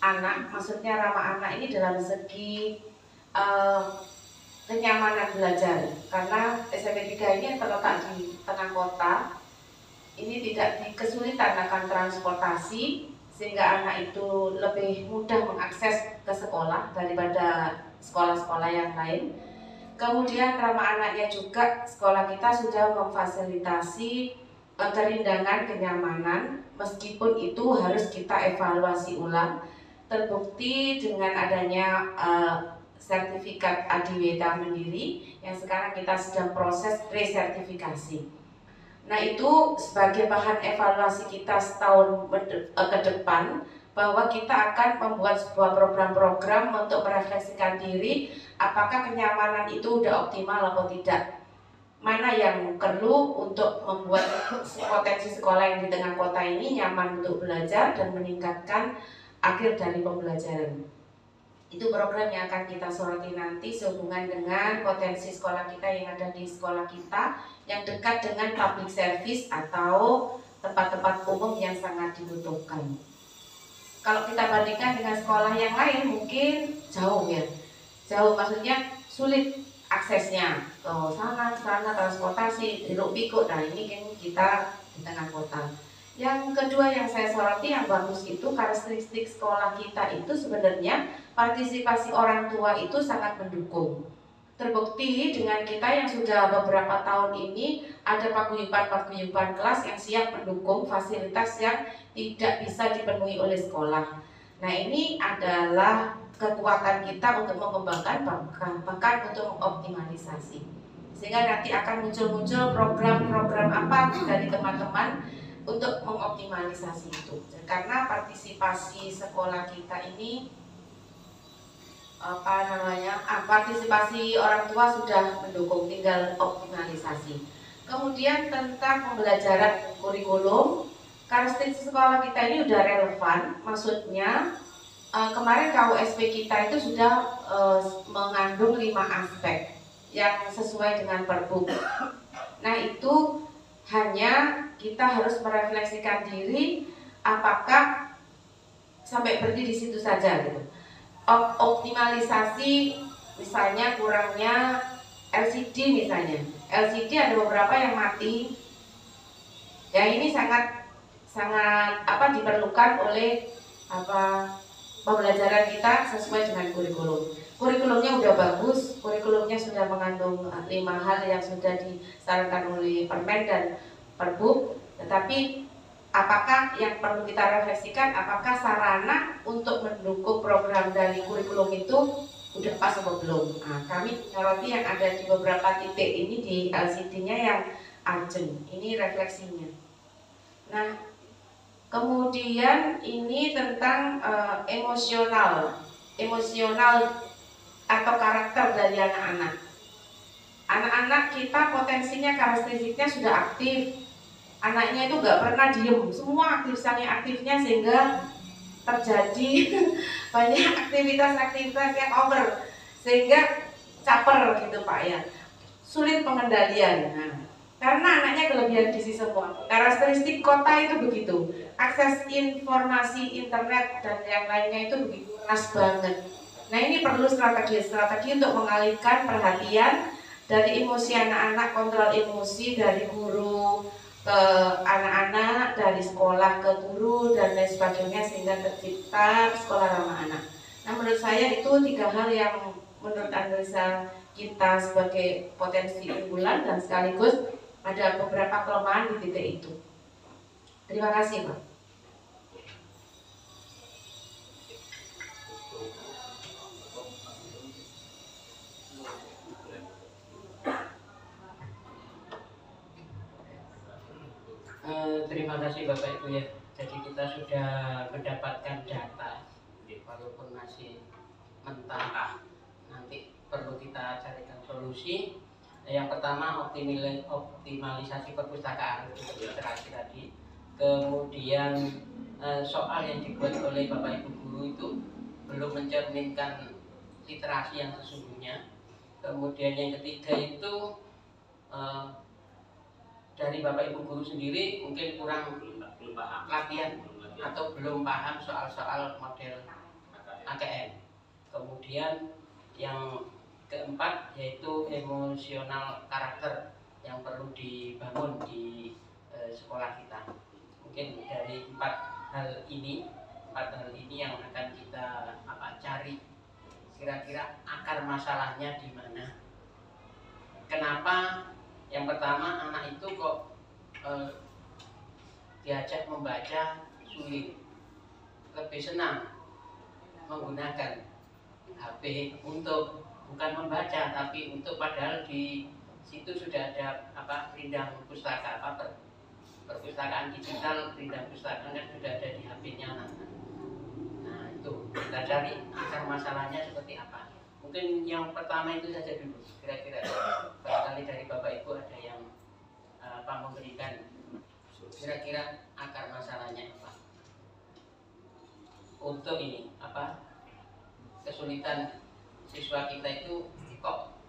anak, maksudnya ramah anak ini dalam segi uh, kenyamanan belajar, karena SMP 3 ini yang terletak di tengah kota, ini tidak kesulitan akan transportasi, sehingga anak itu lebih mudah mengakses ke sekolah daripada sekolah-sekolah yang lain. Kemudian ramah anaknya juga, sekolah kita sudah memfasilitasi kerindangan, kenyamanan, meskipun itu harus kita evaluasi ulang. Terbukti dengan adanya sertifikat Adiwita Mandiri yang sekarang kita sedang proses resertifikasi. Nah, itu sebagai bahan evaluasi kita setahun ke depan, bahwa kita akan membuat sebuah program-program untuk merefleksikan diri, apakah kenyamanan itu udah optimal atau tidak, mana yang perlu untuk membuat potensi sekolah yang di tengah kota ini nyaman untuk belajar dan meningkatkan akhir dari pembelajaran. Itu program yang akan kita soroti nanti sehubungan dengan potensi sekolah kita yang ada di sekolah kita yang dekat dengan public service atau tempat-tempat umum yang sangat dibutuhkan. Kalau kita bandingkan dengan sekolah yang lain mungkin jauh ya, jauh maksudnya sulit aksesnya ke sana transportasi hiruk pikuk. Nah, ini kan kita di tengah kota. Yang kedua yang saya soroti yang bagus itu karakteristik sekolah kita itu sebenarnya partisipasi orang tua itu sangat mendukung. Terbukti dengan kita yang sudah beberapa tahun ini ada paguyuban kelas yang siap mendukung fasilitas yang tidak bisa dipenuhi oleh sekolah. Nah, ini adalah kekuatan kita untuk mengembangkan bahkan untuk mengoptimalisasi. Sehingga nanti akan muncul program-program apa dari teman-teman untuk mengoptimalisasi itu. Karena partisipasi sekolah kita ini partisipasi orang tua sudah mendukung, tinggal optimalisasi. Kemudian tentang pembelajaran kurikulum, karakteristik sekolah kita ini sudah relevan, maksudnya kemarin KUSP kita itu sudah mengandung 5 aspek yang sesuai dengan Perbup. Nah, itu hanya kita harus merefleksikan diri apakah sampai berhenti di situ saja gitu. Optimalisasi misalnya kurangnya LCD misalnya. LCD ada beberapa yang mati. Ya, ini sangat diperlukan oleh pembelajaran kita sesuai dengan kurikulum. Kurikulumnya udah bagus, kurikulumnya sudah mengandung 5 hal yang sudah disarankan oleh Permen dan Perbup, tetapi apakah yang perlu kita refleksikan, apakah sarana untuk mendukung program dari kurikulum itu udah pas atau belum? Nah, kami menyoroti yang ada di beberapa titik ini di LCD-nya yang urgent. Ini refleksinya. Nah, kemudian ini tentang emosional atau karakter dari anak-anak. Anak-anak kita potensinya, karakteristiknya sudah aktif. Anaknya itu nggak pernah diem, semua aktifnya sehingga terjadi banyak aktivitas yang over, sehingga caper gitu Pak ya, sulit pengendalian. Nah, karena anaknya kelebihan gizi semua. Karakteristik kota itu begitu, akses informasi internet dan yang lainnya itu begitu keras banget. Nah, ini perlu strategi untuk mengalihkan perhatian dari emosi anak-anak, kontrol emosi dari guru ke anak-anak, dari sekolah ke guru dan lain sebagainya, sehingga tercipta sekolah ramah anak. Nah, menurut saya itu 3 hal yang menurut analisa kita sebagai potensi unggulan dan sekaligus ada beberapa kelemahan di titik itu. Terima kasih, Pak. Terima kasih Bapak Ibu ya. Jadi kita sudah mendapatkan data, walaupun masih mentah, nanti perlu kita carikan solusi. Yang pertama optimalisasi perpustakaan untuk literasi tadi. Kemudian soal yang dibuat oleh Bapak Ibu guru itu belum mencerminkan literasi yang sesungguhnya. Kemudian yang ketiga itu dari Bapak Ibu guru sendiri mungkin kurang latihan atau belum paham soal-soal model AKM. Kemudian yang keempat yaitu emosional karakter yang perlu dibangun di sekolah kita. Mungkin dari empat hal ini yang akan kita cari kira-kira akar masalahnya di mana. Kenapa yang pertama anak itu kok diajak membaca sulit, lebih senang menggunakan HP untuk bukan membaca tapi untuk, padahal di situ sudah ada rindang pustaka, perpustakaan digital, rindang pustaka kan sudah ada di HP-nya anak-anak. Nah itu kita cari akar masalahnya seperti apa. Mungkin yang pertama itu saja dulu, kira-kira barangkali dari Bapak Ibu ada yang memberikan kira-kira akar masalahnya apa untuk ini, kesulitan siswa kita itu kok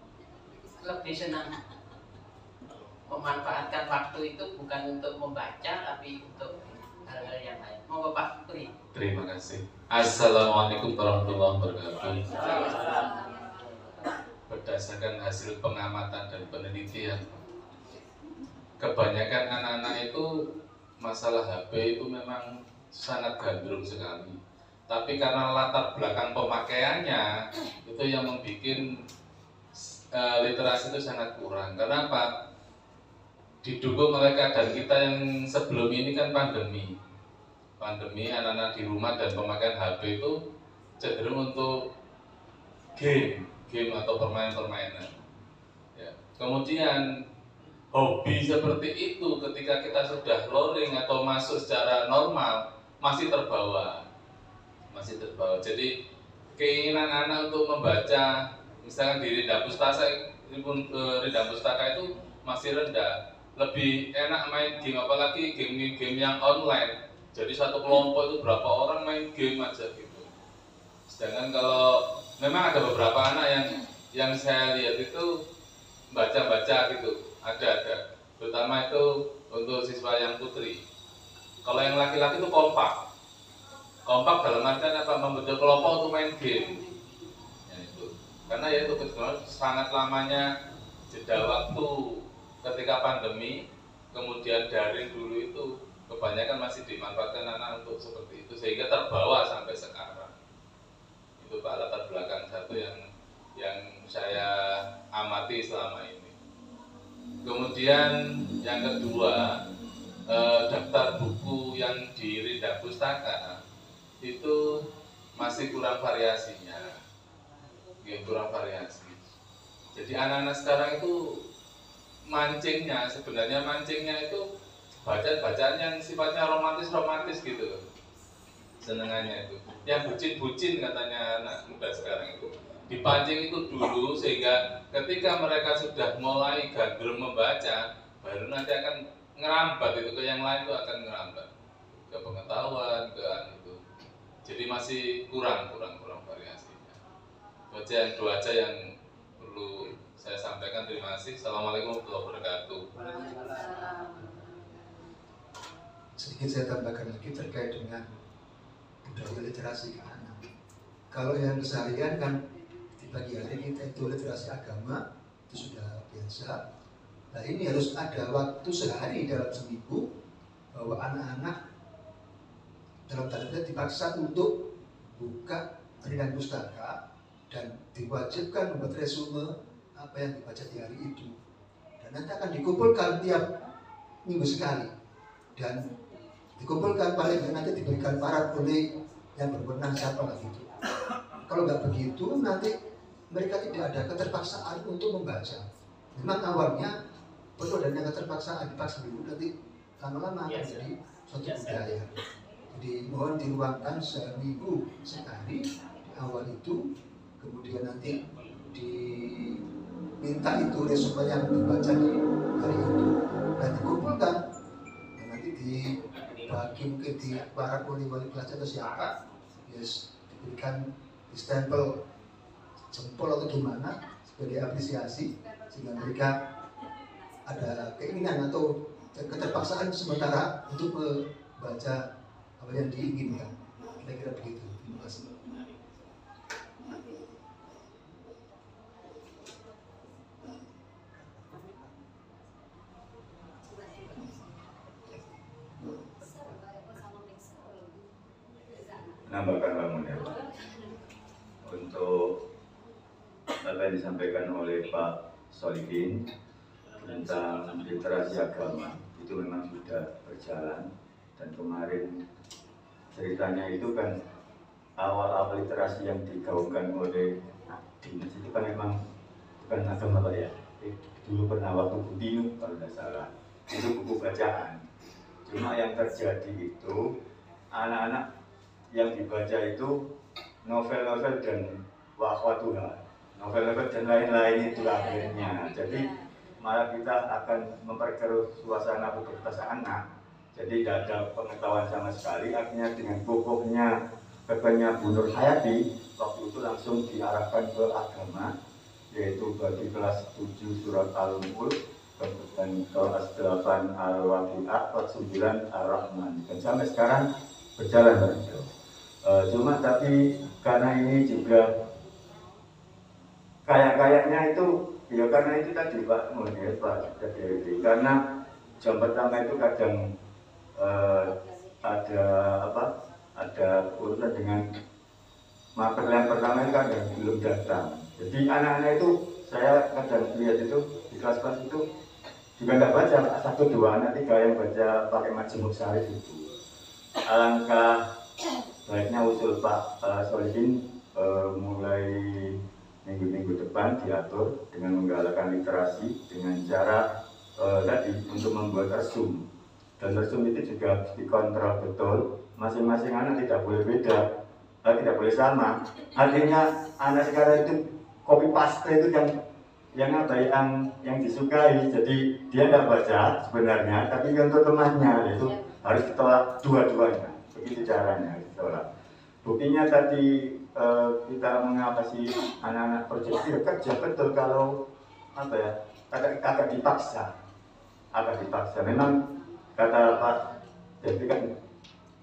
lebih senang memanfaatkan waktu itu bukan untuk membaca tapi untuk hal-hal yang lain. Monggo Pak Puri. Terima kasih. Assalamualaikum warahmatullahi wabarakatuh. Berdasarkan hasil pengamatan dan penelitian, kebanyakan anak-anak itu masalah HP itu memang sangat gandrung sekali. Tapi karena latar belakang pemakaiannya itu yang membuat literasi itu sangat kurang. Kenapa? Didukung oleh keadaan kita yang sebelum ini kan pandemi, anak-anak di rumah dan pemakaian HP itu cenderung untuk game atau permainan. Ya. Kemudian hobi seperti itu ketika kita sudah luring atau masuk secara normal masih terbawa. Jadi keinginan anak untuk membaca, misalkan di rindang pustaka itu masih rendah. Lebih enak main game, apalagi game yang online. Jadi satu kelompok itu berapa orang main game aja gitu. Sedangkan kalau memang ada beberapa anak yang saya lihat itu baca gitu, ada. Terutama itu untuk siswa yang putri. Kalau yang laki-laki itu kompak dalam artian membentuk kelompok untuk main game. Ya, itu. Karena ya itu sangat lamanya jeda waktu ketika pandemi, kemudian daring dulu itu kebanyakan masih dimanfaatkan anak untuk seperti itu sehingga terbawa sampai sekarang. Itu Pak latar belakang satu yang saya amati selama ini. Kemudian yang kedua, daftar buku yang di rindang pustaka itu masih kurang variasinya, kurang variasi. Jadi anak-anak sekarang itu sebenarnya mancingnya itu bacaan yang sifatnya romantis gitu, senengannya itu. Yang bucin katanya anak muda sekarang itu dipancing itu dulu sehingga ketika mereka sudah mulai gandrung membaca, baru nanti akan ngerambat itu ke yang lain, itu akan ngerambat ke pengetahuan, ke itu. Jadi masih kurang variasinya. Itu aja yang perlu saya sampaikan. Terima kasih. Assalamualaikum warahmatullahi wabarakatuh. Sedikit saya tambahkan lagi terkait dengan budaya literasi ke anak. Kalau yang keseharian kan di pagi hari kita itu literasi agama itu sudah biasa. Nah ini harus ada waktu sehari dalam seminggu bahwa anak-anak dalam tanda dipaksa untuk buka rindang pustaka dan diwajibkan membuat resume apa yang dibaca di hari itu, dan nanti akan dikumpulkan tiap minggu sekali dan dikumpulkan paling nanti diberikan parat oleh yang berwenang siapa lagi itu. Kalau nggak begitu nanti mereka tidak ada keterpaksaan untuk membaca. Memang awalnya perlu adanya keterpaksaan, dipaksa dulu, nanti lama-lama akan jadi suatu budaya. Jadi mohon diruangkan seminggu sekali di awal itu, kemudian nanti diminta itu resume yang dibaca di hari itu dan dikumpulkan, dan nanti dibagi mungkin di para wali kelas atau siapa, diberikan di stempel jempol atau gimana sebagai apresiasi sehingga mereka ada keinginan atau keterpaksaan sementara untuk membaca apa yang diinginkan. Kira-kira begitu. Terima kasih. Menambahkan bangun ya Pak. Untuk apa yang disampaikan oleh Pak Solihin tentang literasi agama itu memang sudah berjalan, dan kemarin ceritanya itu kan awal-awal literasi yang digaungkan oleh dinas itu kan memang bukan agama Pak ya. Dulu pernah waktu Budinu kalau tidak salah, itu buku bacaan. Cuma yang terjadi itu anak-anak yang dibaca itu novel-novel dan wakwatuha, novel-novel dan lain-lain itu akhirnya. Jadi malah kita akan memperkeruh suasana pubertas anak. Jadi tidak ada pengetahuan sama sekali. Akhirnya dengan kokohnya katanya Bu Nur Hayati, waktu itu langsung diarahkan ke agama, yaitu bagi kelas 7 surat Al-Mulk, kemudian kelas 8 Al-Waqi'ah, kelas 9 Ar-Rahman. Dan sampai sekarang berjalan begitu. Cuma tapi karena ini juga kayaknya itu ya karena itu tadi Pak Munir, Pak Jadi karena jam pertama itu kadang ada urusan dengan mater yang pertama itu kadang belum datang. Jadi anak-anak itu saya kadang lihat itu di kelas-kelas itu juga nggak baca, 1, 2 anak 3 yang baca pakai majemuk syarif itu. Alangkah baiknya usul Pak Solihin mulai minggu-minggu depan diatur dengan menggalakkan literasi dengan cara tadi untuk membuat resum, dan resum itu juga harus dikontrol betul, masing-masing anak tidak boleh beda, tidak boleh sama. Artinya anak sekarang itu copy paste itu yang disukai, jadi dia tidak baca sebenarnya, tapi untuk temannya itu harus ditolak dua-duanya. Begitu caranya ditolak. Buktinya tadi kita mengawasi anak-anak proyeksi kerja betul kalau agak dipaksa. Memang kata Pak jadi kan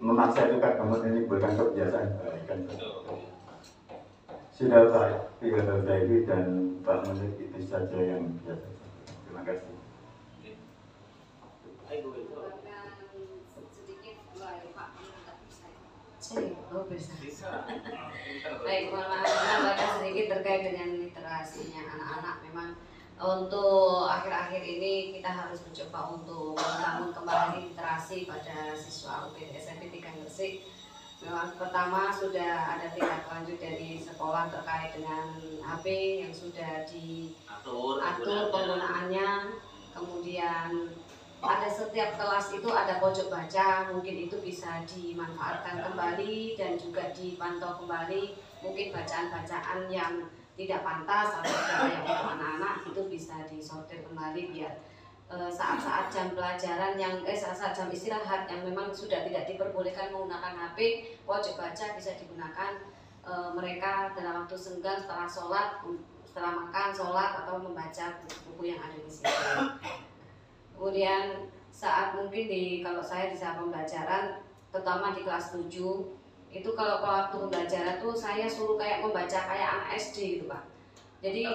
memaksa itu kan kemudian menimbulkan kebiasaan kan. Sudah Pak David dan Pak Munir, itu saja yang biasa. Terima kasih. Baik, mohon maaf, menambahkan sedikit terkait dengan literasinya anak-anak. Memang untuk akhir-akhir ini kita harus mencoba untuk membangun kembali literasi pada siswa UPT SMP 3 Gresik. Memang pertama sudah ada tindak lanjut dari sekolah terkait dengan HP yang sudah diatur penggunaannya. Kemudian ada setiap kelas itu ada pojok baca, mungkin itu bisa dimanfaatkan kembali dan juga dipantau kembali. Mungkin bacaan-bacaan yang tidak pantas atau yang untuk anak-anak itu bisa disortir kembali biar saat-saat jam pelajaran saat-saat jam istirahat yang memang sudah tidak diperbolehkan menggunakan HP, pojok baca bisa digunakan mereka dalam waktu senggang setelah sholat, setelah makan, sholat, atau membaca buku yang ada di situ. Kemudian saat mungkin kalau saya di saat pembelajaran, terutama di kelas 7, itu kalau waktu pembelajaran tuh saya suruh kayak membaca kayak anak SD gitu Pak. Jadi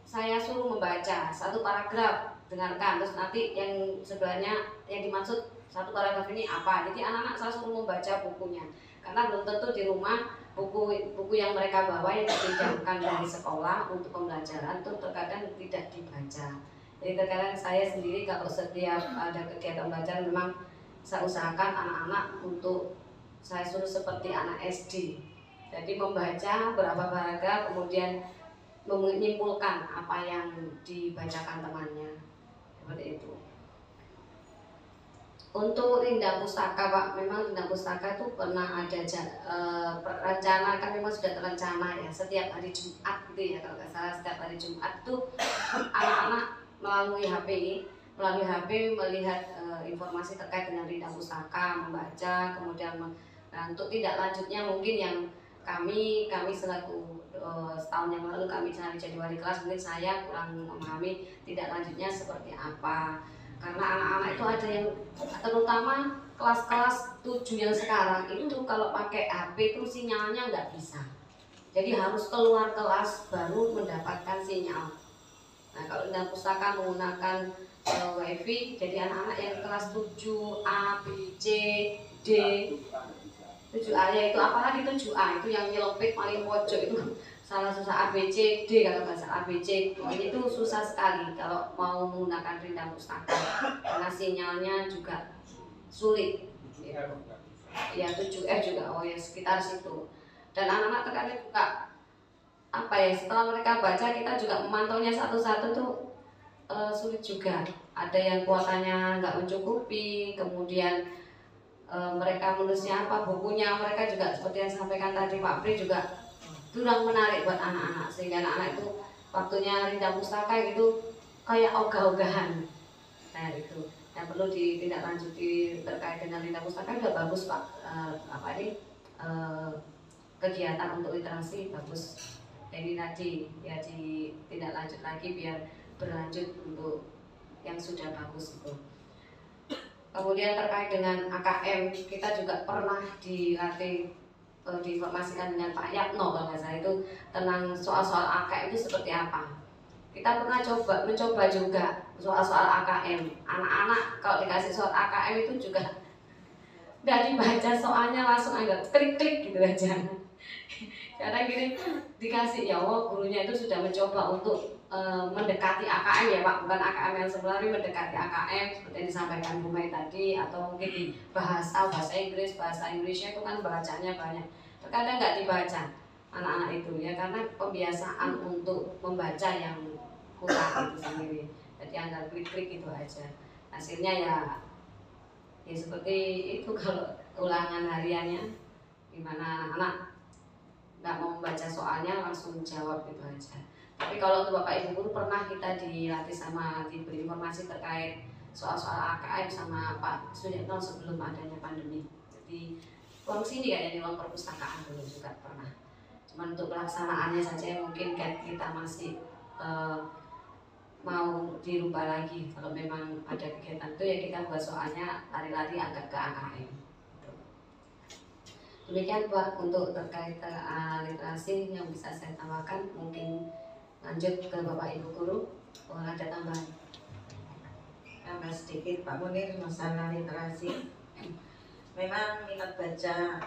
saya suruh membaca satu paragraf, dengarkan, terus nanti yang sebelahnya yang dimaksud satu paragraf ini apa. Jadi anak-anak saya suruh membaca bukunya, karena belum tentu di rumah buku yang mereka bawa yang dipinjamkan dari sekolah untuk pembelajaran tuh terkadang tidak dibaca. Jadi terkadang saya sendiri kalau setiap ada kegiatan belajar memang saya usahakan anak-anak untuk saya suruh seperti anak SD. Jadi membaca berapa paragraf kemudian menyimpulkan apa yang dibacakan temannya. Seperti itu. Untuk Rindang Pustaka Pak, memang Rindang Pustaka itu pernah ada rencana, kan memang sudah terencana ya, setiap hari Jumat gitu ya, kalau nggak salah setiap hari Jumat itu anak-anak melalui HP melihat informasi terkait dengan Rindang Pustaka, membaca, kemudian untuk tindak lanjutnya mungkin yang kami selaku setahun yang lalu kami jadi wali kelas, mungkin saya kurang memahami tindak lanjutnya seperti apa. karena anak-anak itu ada yang terutama kelas-kelas 7 yang sekarang itu kalau pakai HP itu sinyalnya nggak bisa, jadi harus keluar kelas baru mendapatkan sinyal. Nah kalau Linda Pustaka menggunakan WiFi, jadi anak-anak yang kelas 7A, B, C, D, 7A ya itu, apalagi 7A itu yang nyelopit paling pojok itu salah susah, A, B, C, D kalau nggak salah, A, B, C itu susah sekali kalau mau menggunakan Linda Pustaka karena sinyalnya juga sulit gitu. Ya 7F juga, oh ya sekitar situ. Dan anak-anak terkadang juga apa ya, setelah mereka baca kita juga memantaunya satu-satu tuh sulit juga. Ada yang kuotanya nggak mencukupi, kemudian mereka menulisnya apa, bukunya mereka juga seperti yang disampaikan tadi Pak Pri juga kurang menarik buat anak-anak, sehingga anak-anak itu waktunya Linda Pustaka gitu kayak ogah-ogahan. Nah itu yang perlu ditindaklanjuti terkait dengan Linda Pustaka. Udah bagus Pak, kegiatan untuk literasi bagus. Ini tadi ya ditindaklanjut lagi biar berlanjut untuk yang sudah bagus itu. Kemudian terkait dengan AKM, kita juga pernah dilatih, diinformasikan dengan Pak Yatno kalau nggak salah itu tentang soal-soal AKM itu seperti apa. Kita pernah mencoba juga soal-soal AKM. Anak-anak kalau dikasih soal AKM itu juga nggak dibaca soalnya, langsung agak klik-klik gitu aja. Karena gini dikasih ya Allah, gurunya itu sudah mencoba untuk mendekati AKM ya Pak, bukan AKM yang sebenarnya, mendekati AKM seperti yang disampaikan Bu Mai tadi, atau mungkin di bahasa Inggrisnya itu kan bacanya banyak, terkadang nggak dibaca anak-anak itu ya karena pembiasaan untuk membaca yang kurang itu sendiri, jadi anda klik-klik itu aja, hasilnya ya seperti itu. Kalau ulangan hariannya gimana anak-anak nggak mau membaca soalnya langsung jawab gitu aja. Tapi kalau untuk Bapak Ibu guru pernah kita dilatih sama diberi informasi terkait soal-soal AKM sama Pak Sudiatno sebelum adanya pandemi. Jadi ruang sini kayaknya di ruang perpustakaan dulu juga pernah. Cuman untuk pelaksanaannya saja mungkin kita masih mau dirubah lagi. Kalau memang ada kegiatan itu ya kita buat soalnya lari-lari agak ke AKM. Demikian Pak untuk terkait literasi yang bisa saya tambahkan. Mungkin lanjut ke Bapak Ibu guru. Ada tambahan? Tambah sedikit Pak Munir masalah literasi. Memang minat baca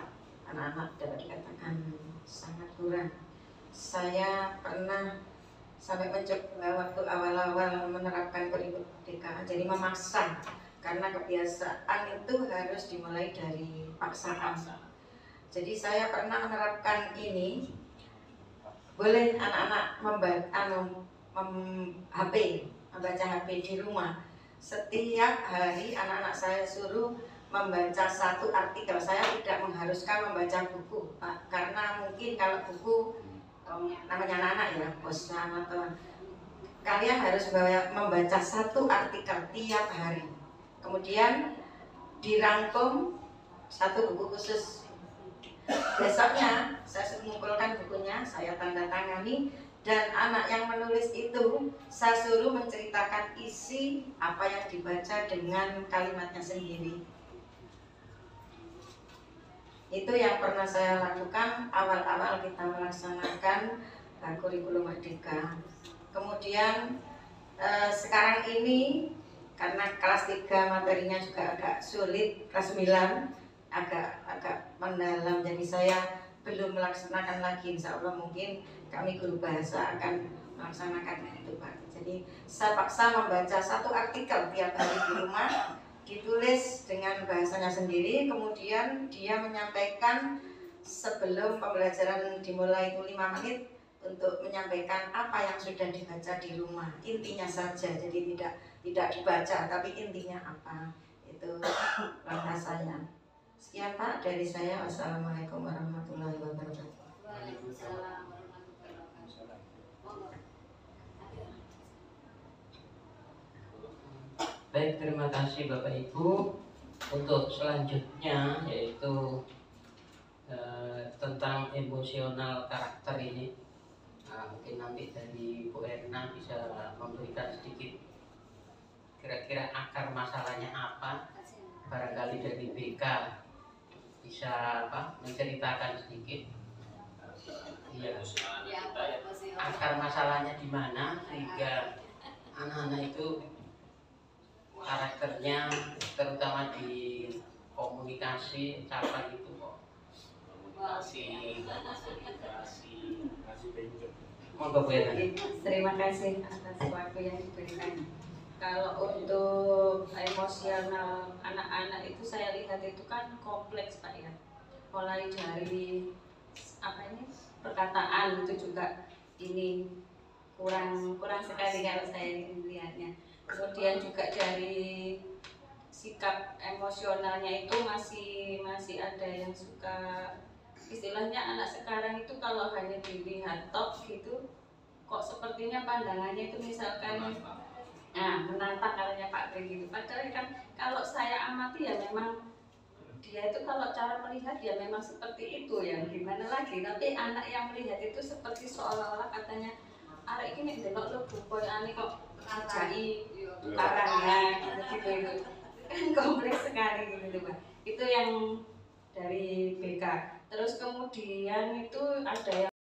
anak-anak dapat dikatakan sangat kurang. Saya pernah sampai mencoba waktu awal-awal menerapkan kurikulum merdeka, jadi memaksa karena kebiasaan itu harus dimulai dari paksaan. Jadi saya pernah menerapkan ini, boleh anak-anak membaca HP di rumah. Setiap hari anak-anak saya suruh membaca satu artikel. Saya tidak mengharuskan membaca buku, Pak, karena mungkin kalau buku namanya anak-anak ya, bosan atau kalian harus membaca satu artikel tiap hari. Kemudian dirangkum satu buku khusus. Besoknya saya suruh mengumpulkan bukunya, saya tanda tangani, dan anak yang menulis itu saya suruh menceritakan isi apa yang dibaca dengan kalimatnya sendiri. Itu yang pernah saya lakukan awal-awal kita melaksanakan kurikulum merdeka. Kemudian sekarang ini karena kelas 3 materinya juga agak sulit, kelas 9 agak mendalam, jadi saya belum melaksanakan lagi. Insya Allah mungkin kami guru bahasa akan melaksanakan itu Pak. Jadi saya paksa membaca satu artikel tiap hari di rumah, ditulis dengan bahasanya sendiri, kemudian dia menyampaikan sebelum pembelajaran dimulai itu 5 menit untuk menyampaikan apa yang sudah dibaca di rumah, intinya saja, jadi tidak dibaca tapi intinya apa, itu bahasanya. Sekian Pak dari saya. Wassalamualaikum warahmatullahi wabarakatuh. Waalaikumsalam warahmatullahi wabarakatuh. Baik, terima kasih Bapak Ibu. Untuk selanjutnya yaitu tentang emosional karakter ini. Nah, mungkin nanti dari Bu Erna bisa memberikan sedikit kira-kira akar masalahnya apa, barangkali dari BK bisa menceritakan sedikit. Iya, akar masalahnya di mana sehingga anak-anak itu karakternya terutama di komunikasi apa gitu kok. Monggo Bu Ellen. Terima kasih atas waktu yang diberikan. Kalau untuk emosional anak-anak itu saya lihat itu kan kompleks Pak ya. Mulai dari perkataan itu juga ini kurang sekali kalau saya melihatnya. Kemudian juga dari sikap emosionalnya itu masih ada yang suka, istilahnya anak sekarang itu kalau hanya dilihat top gitu kok sepertinya pandangannya itu misalkan menantang kalanya Pak Tri gitu. Padahal kan kalau saya amati ya memang dia itu kalau cara melihat ya memang seperti itu ya, gimana lagi. Tapi anak yang melihat itu seperti seolah-olah katanya arek ini delok lu bukoy ane kok ngajai tukarannya gitu itu kan kompleks sekali gitu Pak. Itu yang dari BK. Terus kemudian itu ada yang